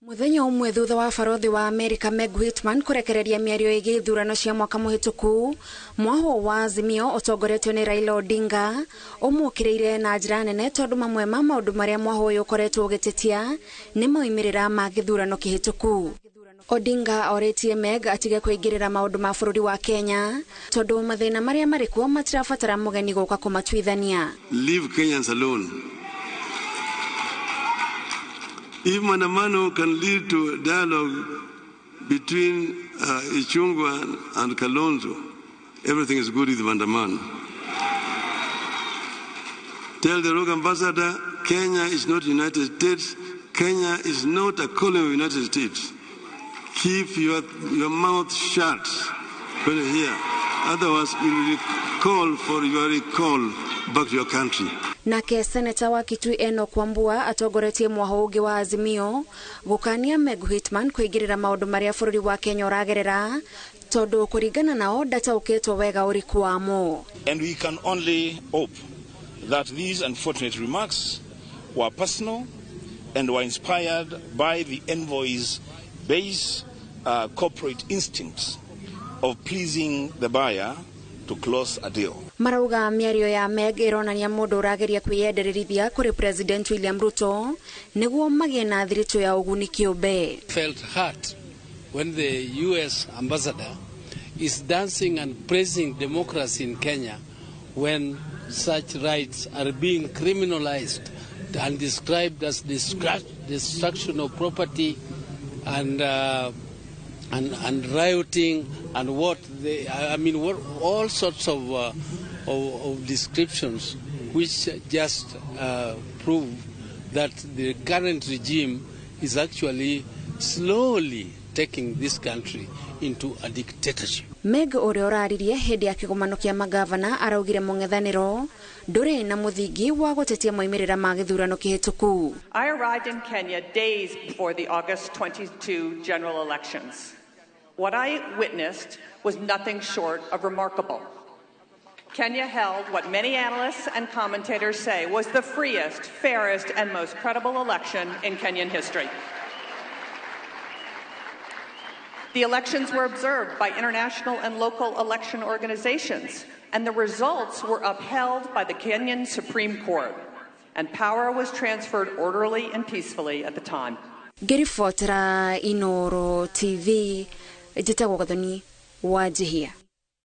Muthenya umwe thutha wa Barothi wa Amerika kurekereria mĩario ĩgiĩ gĩthurano cia mwaka mũhĩtũku, mwaho wa Azimio ũtongoretio nĩ Raila Odinga ũmũkĩrĩire na njĩra nene tondũ mamwe ma maũndũ marĩa mwaho ũyũ ũkoretwo ũgĩtetia nĩ moimĩrĩra ma gĩthurano kĩhĩtũku. Odinga orĩtie Meg atige kwĩingĩrĩra maũndũ ma bũrũri wa Kenya tondũ mathĩna marĩa marĩ kuo matirabatara mũgeni gũka kũmatuithania. Leave Kenyans alone. If Mandamano can lead to a dialogue between Ichungwa and Kalonzo, everything is good with Mandamano. Tell the rogue ambassador, Kenya is not United States. Kenya is not a colony of United States. Keep your mouth shut when you're here. Otherwise, we will call for your recall back to your country. Nake seneta wa Kitui Enoch Wambua atongoretie mwaho ũngĩ wa Azimio gũkania Meg kwĩingĩrĩra maũndũ marĩa bũrũri wa Kenya ũragerera tondũ kũringana nao ndataũkĩtwo wega ũriku wamo. And we can only hope that these unfortunate remarks were personal and were inspired by the envoy's base corporate instincts of pleasing the buyer to close a deal. Marauga mĩario ya Meg ĩronania mũndũ ũrageria kwĩyendererithia kũrĩ President William Ruto nĩguo magĩe na thirĩto ya ũguni kĩũmbe. Felt hurt when the US ambassador is dancing and praising democracy in Kenya when such rights are being criminalized and described as destruction of property and rioting and all sorts of descriptions which just prove that the current regime is actually slowly taking this country into a dictatorship. Meg ũrĩa ũraririe hĩndĩ ya kĩgomano kĩa magavana araugire mũng'ethanĩro ndũrĩ na mũthingi wa gũtetia moimĩrĩra ma gĩthurano kĩhĩtũku. I arrived in Kenya days before the August 22 general elections. What I witnessed was nothing short of remarkable. Kenya held what many analysts and commentators say was the freest, fairest, and most credible election in Kenyan history. The elections were observed by international and local election organizations, and the results were upheld by the Kenyan Supreme Court, and power was transferred orderly and peacefully at the time. Ngĩribotera Inooro TV, njĩtagwo Gathoni Wanjihia.